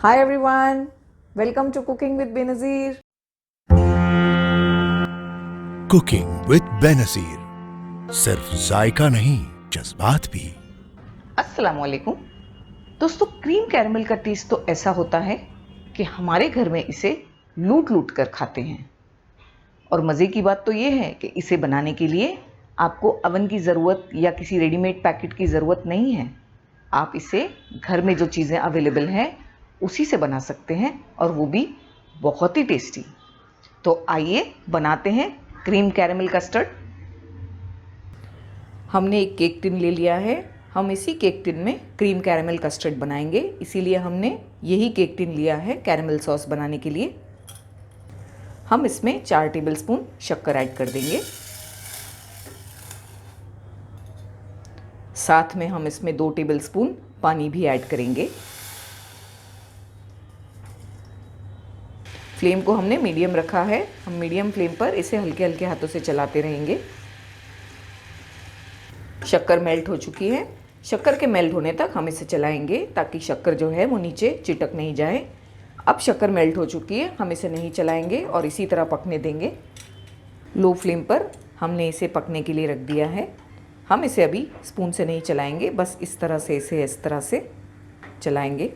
Hi everyone, welcome to Cooking with Benazir. Cooking with Benazir सिर्फ जायका नहीं जज्बात भी। अस्सलाम वालेकुम दोस्तों। क्रीम कैरमल का टेस्ट तो ऐसा होता है कि हमारे घर में इसे लूट लूट कर खाते हैं। और मज़े की बात तो ये है कि इसे बनाने के लिए आपको अवन की ज़रूरत या किसी रेडीमेड पैकेट की ज़रूरत नहीं है। आप इसे घर में जो चीज़ें अवेलेबल हैं उसी से बना सकते हैं, और वो भी बहुत ही टेस्टी। तो आइए बनाते हैं क्रीम कैरमल कस्टर्ड। हमने एक केक टिन ले लिया है। हम इसी केक टिन में क्रीम कैरमल कस्टर्ड बनाएंगे, इसीलिए हमने यही केक टिन लिया है कैरमल सॉस बनाने के लिए। हम इसमें 4 टेबलस्पून शक्कर ऐड कर देंगे। साथ में हम इसमें 2 टेबलस्पून पानी भी ऐड करेंगे। फ्लेम को हमने मीडियम रखा है। हम मीडियम फ्लेम पर इसे हल्के हल्के हाथों से चलाते रहेंगे। शक्कर मेल्ट हो चुकी है। शक्कर के मेल्ट होने तक हम इसे चलाएंगे ताकि शक्कर जो है वो नीचे चिटक नहीं जाए। अब शक्कर मेल्ट हो चुकी है, हम इसे नहीं चलाएंगे और इसी तरह पकने देंगे। लो फ्लेम पर हमने इसे पकने के लिए रख दिया है। हम इसे अभी स्पून से नहीं चलाएंगे, बस इस तरह से इसे इस तरह से चलाएंगे।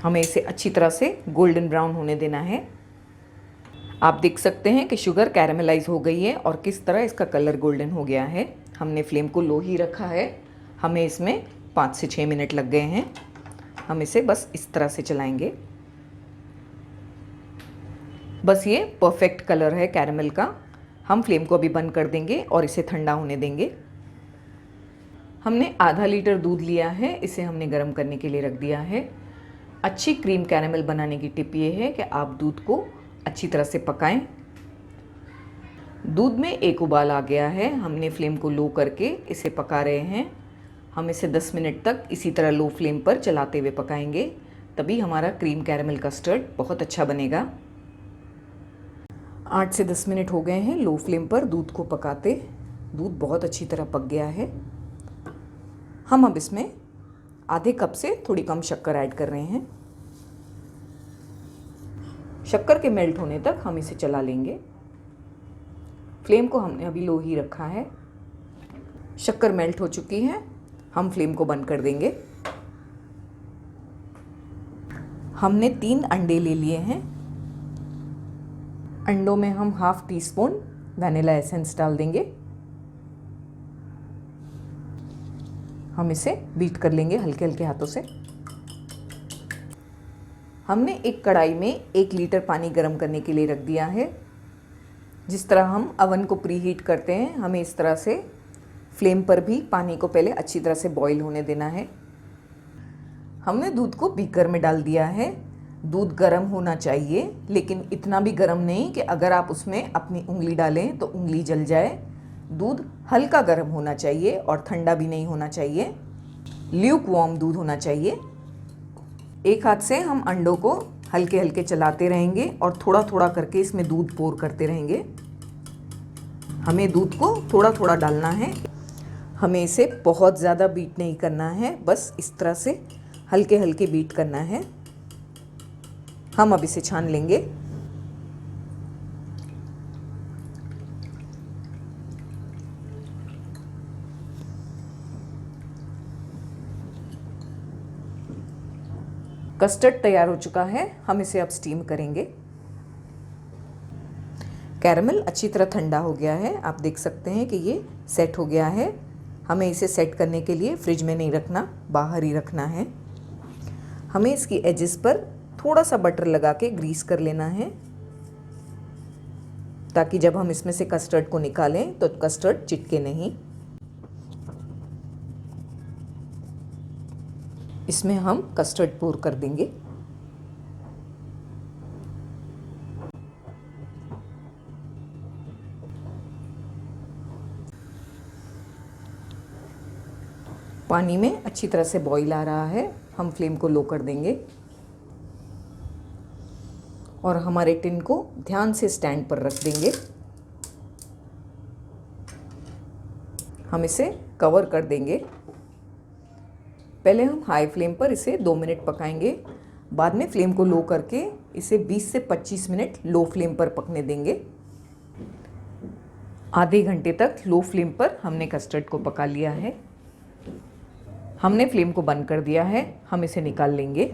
हमें इसे अच्छी तरह से गोल्डन ब्राउन होने देना है। आप देख सकते हैं कि शुगर कैरामलाइज हो गई है और किस तरह इसका कलर गोल्डन हो गया है। हमने फ्लेम को लो ही रखा है। हमें इसमें 5 से 6 मिनट लग गए हैं। हम इसे बस इस तरह से चलाएंगे। बस ये परफेक्ट कलर है कैरामल का। हम फ्लेम को अभी बंद कर देंगे और इसे ठंडा होने देंगे। हमने आधा लीटर दूध लिया है, इसे हमने गर्म करने के लिए रख दिया है। अच्छी क्रीम कैरामल बनाने की टिप ये है कि आप दूध को अच्छी तरह से पकाएं। दूध में एक उबाल आ गया है। हमने फ्लेम को लो करके इसे पका रहे हैं। हम इसे 10 मिनट तक इसी तरह लो फ्लेम पर चलाते हुए पकाएंगे, तभी हमारा क्रीम कैरामल कस्टर्ड बहुत अच्छा बनेगा। 8 से 10 मिनट हो गए हैं लो फ्लेम पर दूध को पकाते। दूध बहुत अच्छी तरह पक गया है। हम अब इसमें आधे कप से थोड़ी कम शक्कर ऐड कर रहे हैं। शक्कर के मेल्ट होने तक हम इसे चला लेंगे। फ्लेम को हमने अभी लो ही रखा है। शक्कर मेल्ट हो चुकी है। हम फ्लेम को बंद कर देंगे। हमने 3 अंडे ले लिए हैं। अंडों में हम ½ टीस्पून वैनिला एसेंस डाल देंगे। हम इसे बीट कर लेंगे हल्के हल्के हाथों से। हमने एक कढ़ाई में 1 लीटर पानी गर्म करने के लिए रख दिया है। जिस तरह हम अवन को प्री हीट करते हैं, हमें इस तरह से फ्लेम पर भी पानी को पहले अच्छी तरह से बॉईल होने देना है। हमने दूध को बीकर में डाल दिया है। दूध गर्म होना चाहिए, लेकिन इतना भी गर्म नहीं कि अगर आप उसमें अपनी उंगली डालें तो उंगली जल जाए। दूध हल्का गर्म होना चाहिए और ठंडा भी नहीं होना चाहिए। ल्यूक वार्म दूध होना चाहिए। एक हाथ से हम अंडों को हल्के हल्के चलाते रहेंगे और थोड़ा थोड़ा करके इसमें दूध पोर करते रहेंगे। हमें दूध को थोड़ा थोड़ा डालना है। हमें इसे बहुत ज़्यादा बीट नहीं करना है, बस इस तरह से हल्के हल्के बीट करना है। हम अब इसे छान लेंगे। कस्टर्ड तैयार हो चुका है। हम इसे अब स्टीम करेंगे। कैरमल अच्छी तरह ठंडा हो गया है। आप देख सकते हैं कि ये सेट हो गया है। हमें इसे सेट करने के लिए फ्रिज में नहीं रखना, बाहर ही रखना है। हमें इसकी एजेस पर थोड़ा सा बटर लगा के ग्रीस कर लेना है, ताकि जब हम इसमें से कस्टर्ड को निकालें तो कस्टर्ड चिटके नहीं। इसमें हम कस्टर्ड पोर कर देंगे। पानी में अच्छी तरह से बॉईल आ रहा है। हम फ्लेम को लो कर देंगे और हमारे टिन को ध्यान से स्टैंड पर रख देंगे। हम इसे कवर कर देंगे। पहले हम हाई फ्लेम पर इसे 2 मिनट पकाएंगे, बाद में फ्लेम को लो करके इसे 20 से 25 मिनट लो फ्लेम पर पकने देंगे। आधे घंटे तक लो फ्लेम पर हमने कस्टर्ड को पका लिया है। हमने फ्लेम को बंद कर दिया है, हम इसे निकाल लेंगे।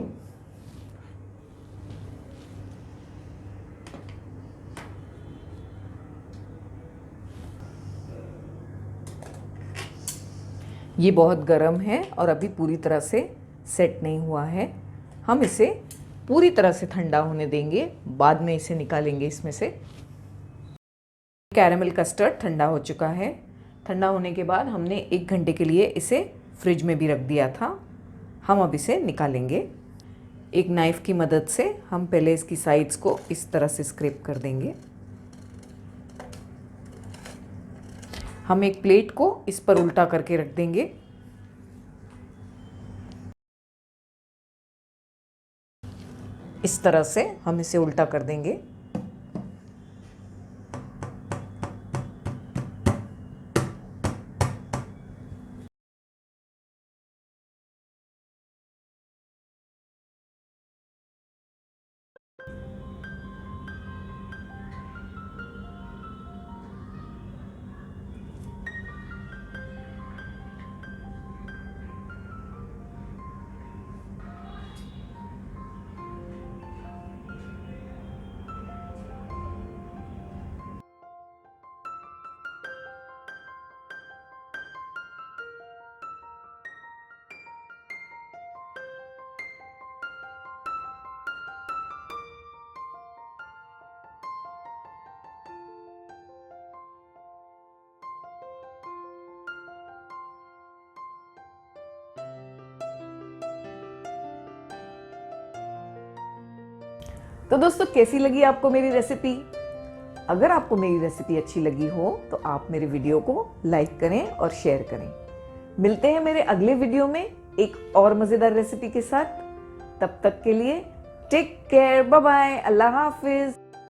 ये बहुत गर्म है और अभी पूरी तरह से सेट नहीं हुआ है। हम इसे पूरी तरह से ठंडा होने देंगे, बाद में इसे निकालेंगे इसमें से। कैरेमल कस्टर्ड ठंडा हो चुका है। ठंडा होने के बाद हमने 1 घंटे के लिए इसे फ्रिज में भी रख दिया था। हम अब इसे निकालेंगे। एक नाइफ़ की मदद से हम पहले इसकी साइड्स को इस तरह से स्क्रैप कर देंगे। हम एक प्लेट को इस पर उल्टा करके रख देंगे। इस तरह से हम इसे उल्टा कर देंगे। तो दोस्तों, कैसी लगी आपको मेरी रेसिपी? अगर आपको मेरी रेसिपी अच्छी लगी हो तो आप मेरे वीडियो को लाइक करें और शेयर करें। मिलते हैं मेरे अगले वीडियो में एक और मज़ेदार रेसिपी के साथ। तब तक के लिए टेक केयर, बाय बाय, अल्लाह हाफिज।